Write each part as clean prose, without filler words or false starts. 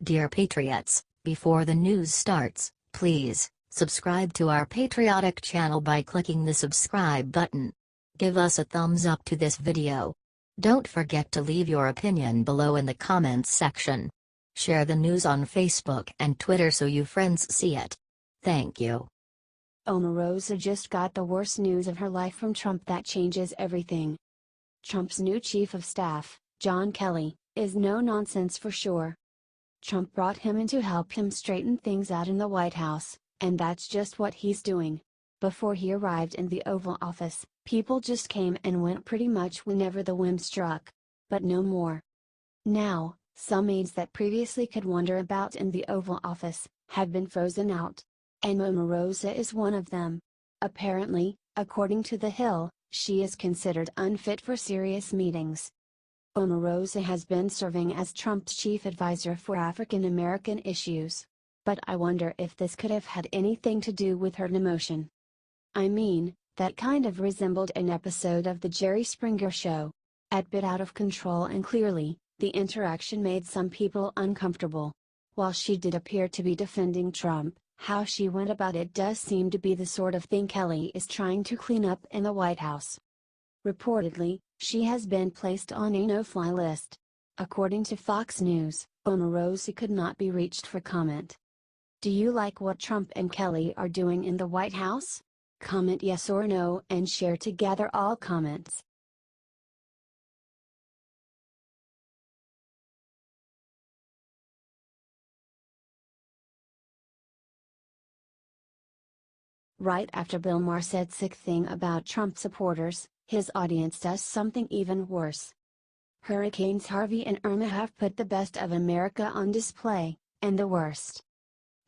Dear Patriots, before the news starts, please subscribe to our patriotic channel by clicking the subscribe button. Give us a thumbs up to this video. Don't forget to leave your opinion below in the comments section. Share the news on Facebook and Twitter so you friends see it. Thank you. Omarosa just got the worst news of her life from Trump that changes everything. Trump's new chief of staff, John Kelly, is no nonsense for sure. Trump brought him in to help him straighten things out in the White House, and that's just what he's doing. Before he arrived in the Oval Office, people just came and went pretty much whenever the whim struck. But no more. Now, some aides that previously could wander about in the Oval Office, have been frozen out. And Omarosa is one of them. Apparently, according to The Hill, she is considered unfit for serious meetings. Omarosa has been serving as Trump's chief advisor for African American issues. But I wonder if this could have had anything to do with her demotion. I mean, that kind of resembled an episode of the Jerry Springer Show. A bit out of control, and clearly, the interaction made some people uncomfortable. While she did appear to be defending Trump, how she went about it does seem to be the sort of thing Kelly is trying to clean up in the White House. Reportedly, she has been placed on a no-fly list. According to Fox News, Omarosa could not be reached for comment. Do you like what Trump and Kelly are doing in the White House? Comment yes or no and share to gather all comments. Right after Bill Maher said sick thing about Trump supporters, his audience does something even worse. Hurricanes Harvey and Irma have put the best of America on display, and the worst.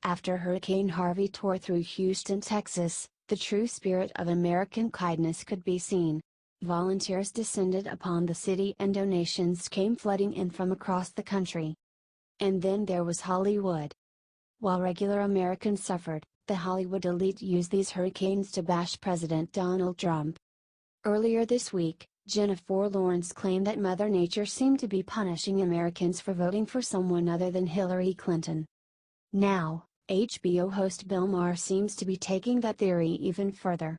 After Hurricane Harvey tore through Houston, Texas, the true spirit of American kindness could be seen. Volunteers descended upon the city and donations came flooding in from across the country. And then there was Hollywood. While regular Americans suffered, the Hollywood elite used these hurricanes to bash President Donald Trump. Earlier this week, Jennifer Lawrence claimed that Mother Nature seemed to be punishing Americans for voting for someone other than Hillary Clinton. Now, HBO host Bill Maher seems to be taking that theory even further.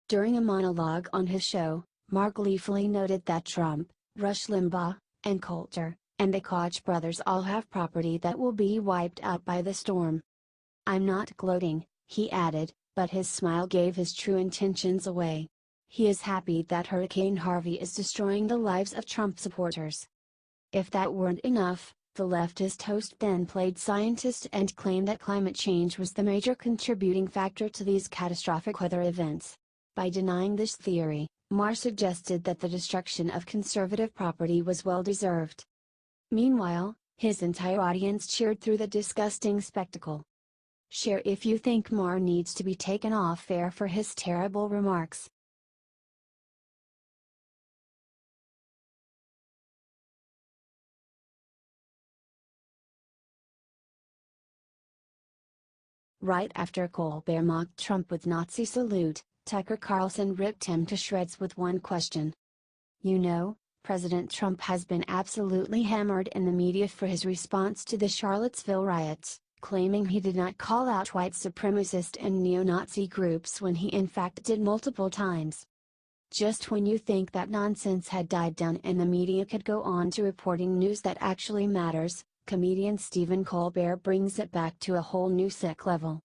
During a monologue on his show, Maher gleefully noted that Trump, Rush Limbaugh, and Coulter, and the Koch brothers all have property that will be wiped out by the storm. I'm not gloating, he added, but his smile gave his true intentions away. He is happy that Hurricane Harvey is destroying the lives of Trump supporters. If that weren't enough, the leftist host then played scientist and claimed that climate change was the major contributing factor to these catastrophic weather events. By denying this theory, Maher suggested that the destruction of conservative property was well-deserved. Meanwhile, his entire audience cheered through the disgusting spectacle. Share if you think Maher needs to be taken off air for his terrible remarks. Right after Colbert mocked Trump with Nazi salute, Tucker Carlson ripped him to shreds with one question. You know, President Trump has been absolutely hammered in the media for his response to the Charlottesville riots, claiming he did not call out white supremacist and neo-Nazi groups when he in fact did multiple times. Just when you think that nonsense had died down and the media could go on to reporting news that actually matters, comedian Stephen Colbert brings it back to a whole new sick level.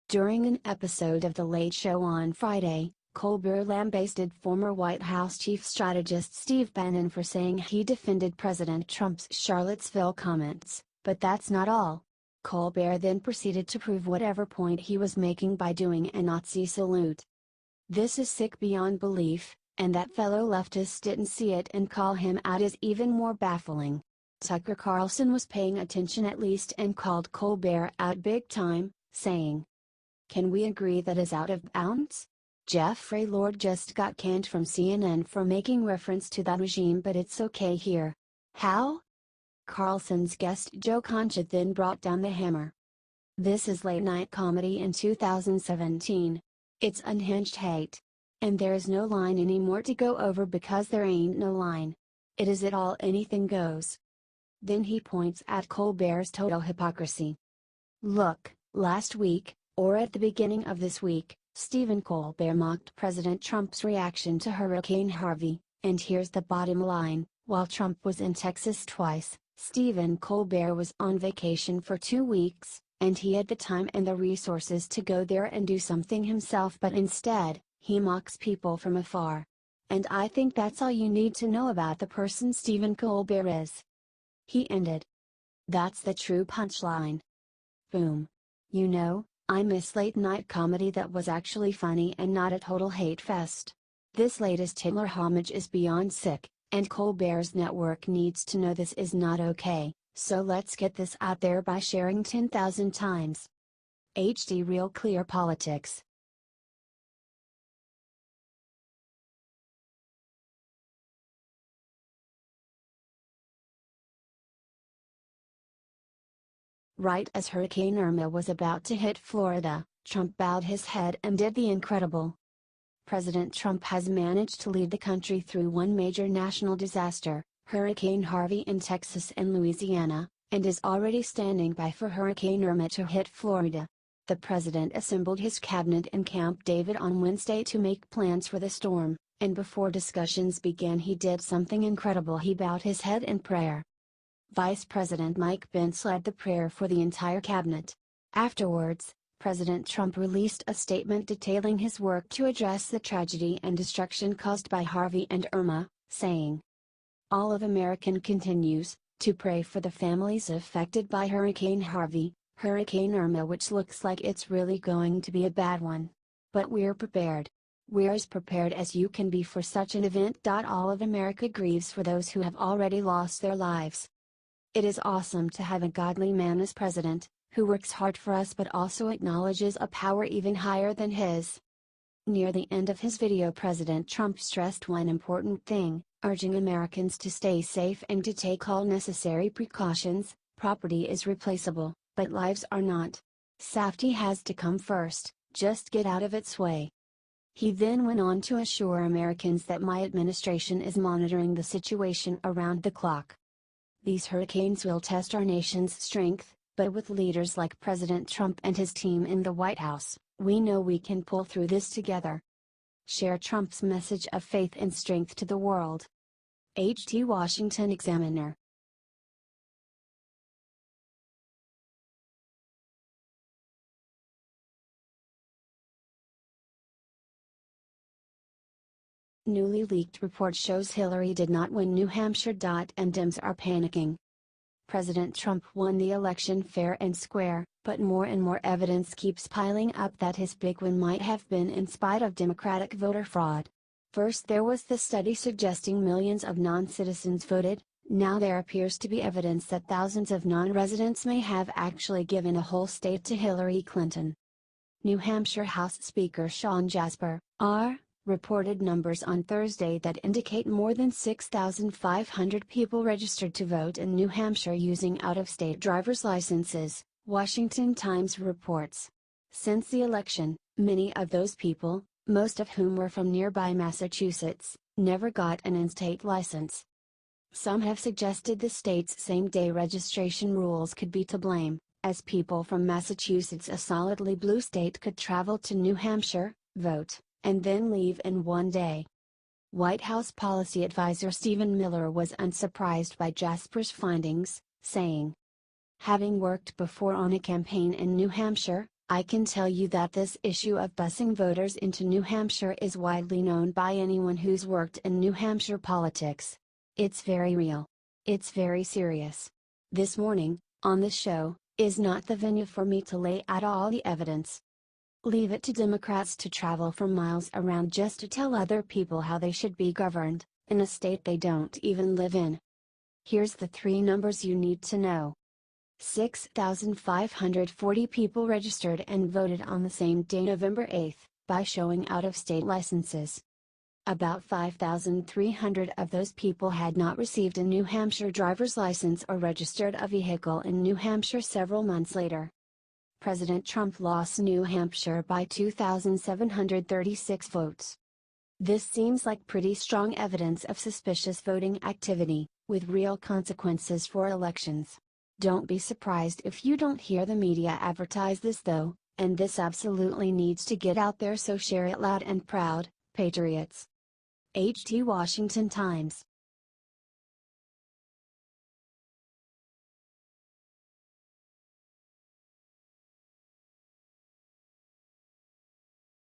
During an episode of The Late Show on Friday, Colbert lambasted former White House chief strategist Steve Bannon for saying he defended President Trump's Charlottesville comments, but that's not all. Colbert then proceeded to prove whatever point he was making by doing a Nazi salute. This is sick beyond belief, and that fellow leftist didn't see it and call him out is even more baffling. Tucker Carlson was paying attention at least and called Colbert out big time, saying, "Can we agree that is out of bounds? Jeffrey Lord just got canned from CNN for making reference to that regime, but it's okay here." How? Carlson's guest Joe Concha then brought down the hammer. This is late night comedy in 2017. It's unhinged hate. And there is no line anymore to go over because there ain't no line. It is it all anything goes. Then he points at Colbert's total hypocrisy. Look, last week, or at the beginning of this week, Stephen Colbert mocked President Trump's reaction to Hurricane Harvey, and here's the bottom line: while Trump was in Texas twice, Stephen Colbert was on vacation for 2 weeks, and he had the time and the resources to go there and do something himself, but instead, he mocks people from afar. And I think that's all you need to know about the person Stephen Colbert is. He ended. That's the true punchline. Boom. You know, I miss late night comedy that was actually funny and not a total hate fest. This latest Hitler homage is beyond sick, and Colbert's network needs to know this is not okay, so let's get this out there by sharing 10,000 times. HD Real Clear Politics. Right as Hurricane Irma was about to hit Florida, Trump bowed his head and did the incredible. President Trump has managed to lead the country through one major national disaster, Hurricane Harvey in Texas and Louisiana, and is already standing by for Hurricane Irma to hit Florida. The president assembled his cabinet in Camp David on Wednesday to make plans for the storm, and before discussions began he did something incredible: he bowed his head in prayer. Vice President Mike Pence led the prayer for the entire cabinet. Afterwards, President Trump released a statement detailing his work to address the tragedy and destruction caused by Harvey and Irma, saying, "All of America continues to pray for the families affected by Hurricane Harvey, Hurricane Irma, which looks like it's really going to be a bad one. But we're prepared. We're as prepared as you can be for such an event. All of America grieves for those who have already lost their lives. It is awesome to have a godly man as president, who works hard for us but also acknowledges a power even higher than his." Near the end of his video, President Trump stressed one important thing, urging Americans to stay safe and to take all necessary precautions. Property is replaceable, but lives are not. Safety has to come first, just get out of its way. He then went on to assure Americans that my administration is monitoring the situation around the clock. These hurricanes will test our nation's strength, but with leaders like President Trump and his team in the White House, we know we can pull through this together. Share Trump's message of faith and strength to the world. HT Washington Examiner. Newly leaked report shows Hillary did not win New Hampshire. And Dems are panicking. President Trump won the election fair and square, but more and more evidence keeps piling up that his big win might have been in spite of Democratic voter fraud. First there was the study suggesting millions of non-citizens voted. Now there appears to be evidence that thousands of non-residents may have actually given a whole state to Hillary Clinton. New Hampshire House Speaker Sean Jasper, R., reported numbers on Thursday that indicate more than 6,500 people registered to vote in New Hampshire using out-of-state driver's licenses, Washington Times reports. Since the election, many of those people, most of whom were from nearby Massachusetts, never got an in-state license. Some have suggested the state's same-day registration rules could be to blame, as people from Massachusetts, a solidly blue state, could travel to New Hampshire, vote, and then leave in one day. White House policy advisor Stephen Miller was unsurprised by Jasper's findings, saying, "Having worked before on a campaign in New Hampshire, I can tell you that this issue of busing voters into New Hampshire is widely known by anyone who's worked in New Hampshire politics. It's very real. It's very serious. This morning, on the show, is not the venue for me to lay out all the evidence. Leave it to Democrats to travel for miles around just to tell other people how they should be governed, in a state they don't even live in. Here's the 3 numbers you need to know. 6,540 people registered and voted on the same day, November 8, by showing out-of-state licenses. About 5,300 of those people had not received a New Hampshire driver's license or registered a vehicle in New Hampshire several months later. President Trump lost New Hampshire by 2,736 votes. This seems like pretty strong evidence of suspicious voting activity, with real consequences for elections. Don't be surprised if you don't hear the media advertise this though, and this absolutely needs to get out there, so share it loud and proud, patriots. Washington Times.